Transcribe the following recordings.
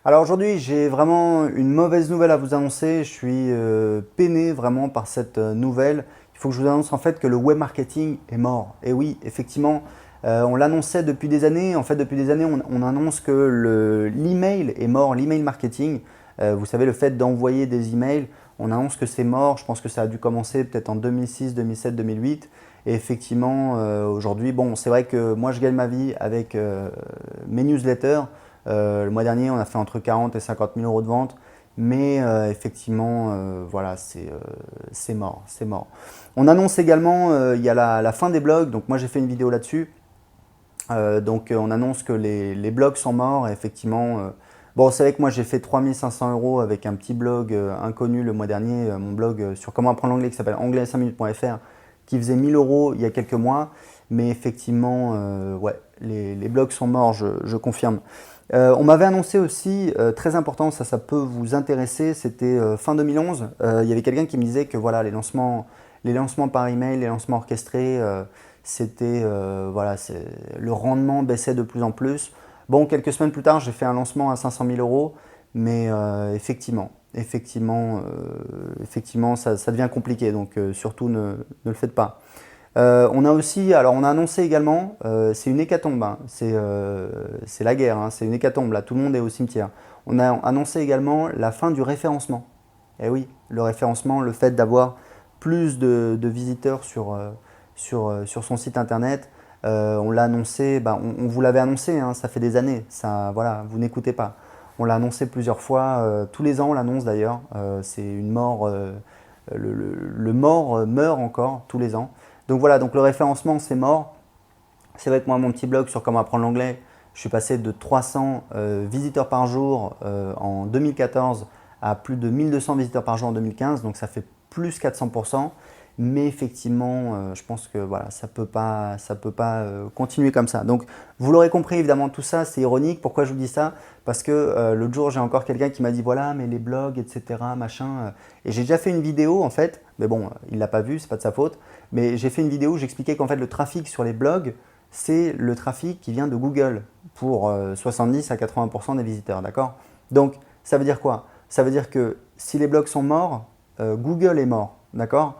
Alors aujourd'hui, j'ai vraiment une mauvaise nouvelle à vous annoncer. Je suis peiné vraiment par cette nouvelle. Il faut que je vous annonce en fait que le web marketing est mort. Et oui, effectivement, on l'annonçait depuis des années. En fait, depuis des années, on annonce que l'email est mort, l'email marketing. Vous savez, le fait d'envoyer des emails, on annonce que c'est mort. Je pense que ça a dû commencer peut-être en 2006, 2007, 2008. Et effectivement, aujourd'hui, bon, c'est vrai que moi, je gagne ma vie avec mes newsletters. Le mois dernier, on a fait entre 40 et 50 000 euros de vente. Mais effectivement, voilà, c'est mort, c'est mort. On annonce également, il y a la fin des blogs. Donc moi, j'ai fait une vidéo là-dessus. On annonce que les blogs sont morts. Et effectivement, bon, c'est vrai que moi, j'ai fait 3500 euros avec un petit blog inconnu le mois dernier. Mon blog sur comment apprendre l'anglais qui s'appelle anglais5minutes.fr qui faisait 1000 euros il y a quelques mois. Mais effectivement, ouais, les blogs sont morts, je confirme. On m'avait annoncé aussi, très important, ça peut vous intéresser, c'était fin 2011. Il y avait quelqu'un qui me disait que voilà, les lancements par email, les lancements orchestrés, voilà, le rendement baissait de plus en plus. Bon, quelques semaines plus tard, j'ai fait un lancement à 500 000 euros, mais effectivement, ça devient compliqué, donc surtout ne le faites pas. On a annoncé également, c'est une hécatombe, hein, c'est la guerre, hein, c'est une hécatombe, là tout le monde est au cimetière. On a annoncé également la fin du référencement. Et oui, le référencement, le fait d'avoir plus de visiteurs sur son site internet, on l'a annoncé, on vous l'avait annoncé, hein, ça fait des années, ça, voilà, vous n'écoutez pas. On l'a annoncé plusieurs fois, tous les ans on l'annonce d'ailleurs, c'est une mort, le mort meurt encore tous les ans. Donc voilà, donc le référencement c'est mort. C'est vrai que moi mon petit blog sur comment apprendre l'anglais, je suis passé de 300 visiteurs par jour en 2014 à plus de 1200 visiteurs par jour en 2015, donc ça fait plus 400%. Mais effectivement, je pense que voilà, ça peut pas continuer comme ça. Donc, vous l'aurez compris, évidemment, tout ça, c'est ironique. Pourquoi je vous dis ça? Parce que l'autre jour, j'ai encore quelqu'un qui m'a dit, voilà, mais les blogs, etc., machin. Et j'ai déjà fait une vidéo, en fait, mais bon, il l'a pas vu, c'est pas de sa faute. Mais j'ai fait une vidéo où j'expliquais qu'en fait, le trafic sur les blogs, c'est le trafic qui vient de Google pour 70 à 80% des visiteurs, d'accord? Donc, ça veut dire quoi? Ça veut dire que si les blogs sont morts, Google est mort, d'accord?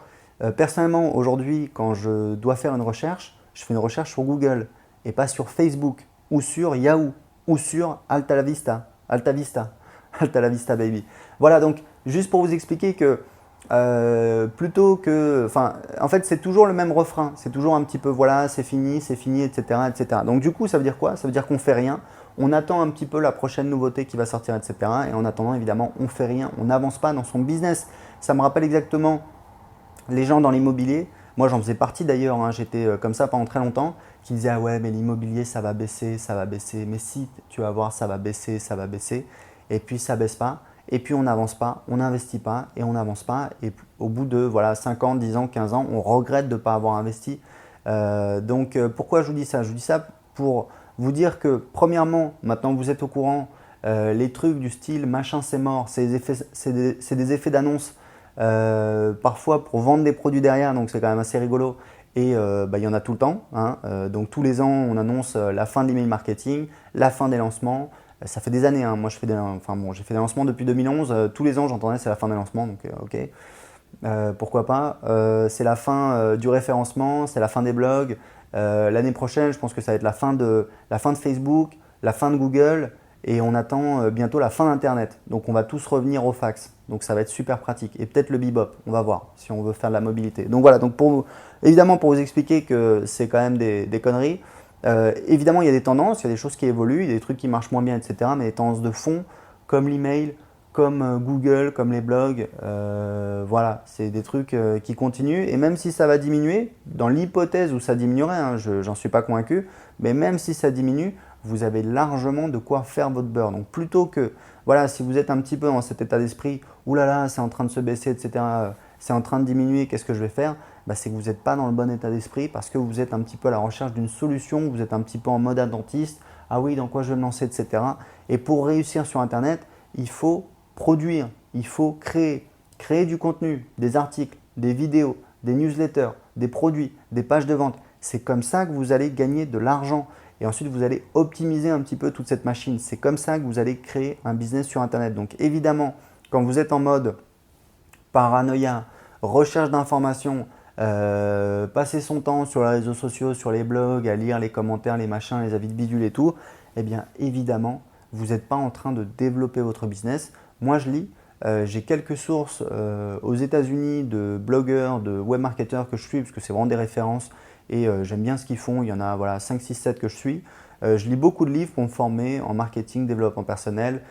Personnellement, aujourd'hui, quand je dois faire une recherche, je fais une recherche sur Google et pas sur Facebook ou sur Yahoo ou sur Alta la Vista. Alta Vista. Alta la Vista, baby. Voilà, donc juste pour vous expliquer que plutôt que. Enfin, en fait, c'est toujours le même refrain. C'est toujours un petit peu voilà, c'est fini, etc., etc. Donc, du coup, ça veut dire quoi? Ça veut dire qu'on fait rien. On attend un petit peu la prochaine nouveauté qui va sortir, etc. Et en attendant, évidemment, on fait rien. On n'avance pas dans son business. Ça me rappelle exactement les gens dans l'immobilier. Moi, j'en faisais partie d'ailleurs, hein, j'étais comme ça pendant très longtemps, qui disaient ah ouais, mais l'immobilier ça va baisser, ça va baisser. Mais si, tu vas voir, ça va baisser, ça va baisser. Et puis ça baisse pas. Et puis on n'avance pas, on n'investit pas et on n'avance pas. Et au bout de voilà, 5 ans, 10 ans, 15 ans, on regrette de ne pas avoir investi. Pourquoi je vous dis ça? Je vous dis ça pour vous dire que premièrement, maintenant que vous êtes au courant, les trucs du style machin c'est mort, c'est des effets d'annonce parfois pour vendre des produits derrière, donc c'est quand même assez rigolo. Et il y en a tout le temps, hein. Donc tous les ans, on annonce la fin de l'email marketing, la fin des lancements. Ça fait des années, hein. Moi j'ai fait des lancements depuis 2011. Tous les ans, j'entendais c'est la fin des lancements, donc ok. Pourquoi pas. C'est la fin du référencement, c'est la fin des blogs. L'année prochaine, je pense que ça va être la fin de Facebook, la fin de Google et on attend bientôt la fin d'Internet. Donc on va tous revenir au fax. Donc ça va être super pratique. Et peut-être le bebop, on va voir si on veut faire de la mobilité. Donc voilà, donc évidemment pour vous expliquer que c'est quand même des conneries, évidemment il y a des tendances, il y a des choses qui évoluent, il y a des trucs qui marchent moins bien, etc. Mais les tendances de fond, comme l'email, comme Google, comme les blogs, voilà, c'est des trucs qui continuent. Et même si ça va diminuer, dans l'hypothèse où ça diminuerait, hein, j'en suis pas convaincu, mais même si ça diminue, vous avez largement de quoi faire votre beurre. Donc plutôt que, voilà, si vous êtes un petit peu dans cet état d'esprit, oulala, c'est en train de se baisser, etc., c'est en train de diminuer, qu'est-ce que je vais faire? C'est que vous n'êtes pas dans le bon état d'esprit parce que vous êtes un petit peu à la recherche d'une solution, vous êtes un petit peu en mode attentiste, ah oui, dans quoi je vais me lancer, etc. Et pour réussir sur Internet, il faut produire, il faut créer du contenu, des articles, des vidéos, des newsletters, des produits, des pages de vente. C'est comme ça que vous allez gagner de l'argent. et ensuite vous allez optimiser un petit peu toute cette machine. C'est comme ça que vous allez créer un business sur Internet. Donc évidemment, quand vous êtes en mode paranoïa, recherche d'informations, passer son temps sur les réseaux sociaux, sur les blogs, à lire les commentaires, les machins, les avis de bidule et tout, eh bien évidemment, vous n'êtes pas en train de développer votre business. Moi, je lis, j'ai quelques sources aux États-Unis de blogueurs, de webmarketeurs que je suis, parce que c'est vraiment des références et j'aime bien ce qu'ils font. Il y en a voilà, 5, 6, 7 que je suis. Je lis beaucoup de livres pour me former en marketing, développement personnel,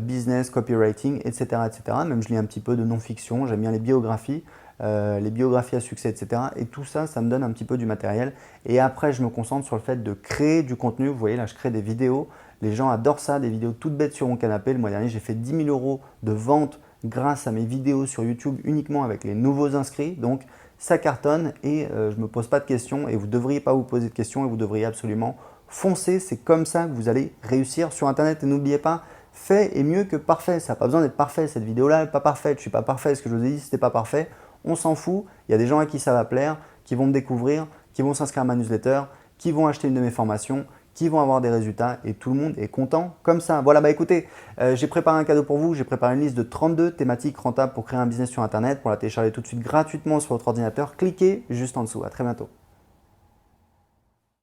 business, copywriting, etc., etc. Même je lis un petit peu de non-fiction, j'aime bien les biographies à succès, etc. Et tout ça, ça me donne un petit peu du matériel. Et après, je me concentre sur le fait de créer du contenu. Vous voyez, là, je crée des vidéos. Les gens adorent ça, des vidéos toutes bêtes sur mon canapé. Le mois dernier, j'ai fait 10 000 € de vente grâce à mes vidéos sur YouTube uniquement avec les nouveaux inscrits. Donc, ça cartonne et je ne me pose pas de questions et vous ne devriez pas vous poser de questions et vous devriez absolument foncer. C'est comme ça que vous allez réussir sur Internet. Et n'oubliez pas, fait est mieux que parfait. Ça n'a pas besoin d'être parfait. Cette vidéo-là n'est pas parfaite. Je ne suis pas parfait. Ce que je vous ai dit, ce n'était pas parfait. On s'en fout. Il y a des gens à qui ça va plaire, qui vont me découvrir, qui vont s'inscrire à ma newsletter, qui vont acheter une de mes formations, qui vont avoir des résultats et tout le monde est content comme ça. Voilà, bah écoutez, j'ai préparé un cadeau pour vous. J'ai préparé une liste de 32 thématiques rentables pour créer un business sur Internet. Pour la télécharger tout de suite gratuitement sur votre ordinateur, cliquez juste en dessous. À très bientôt.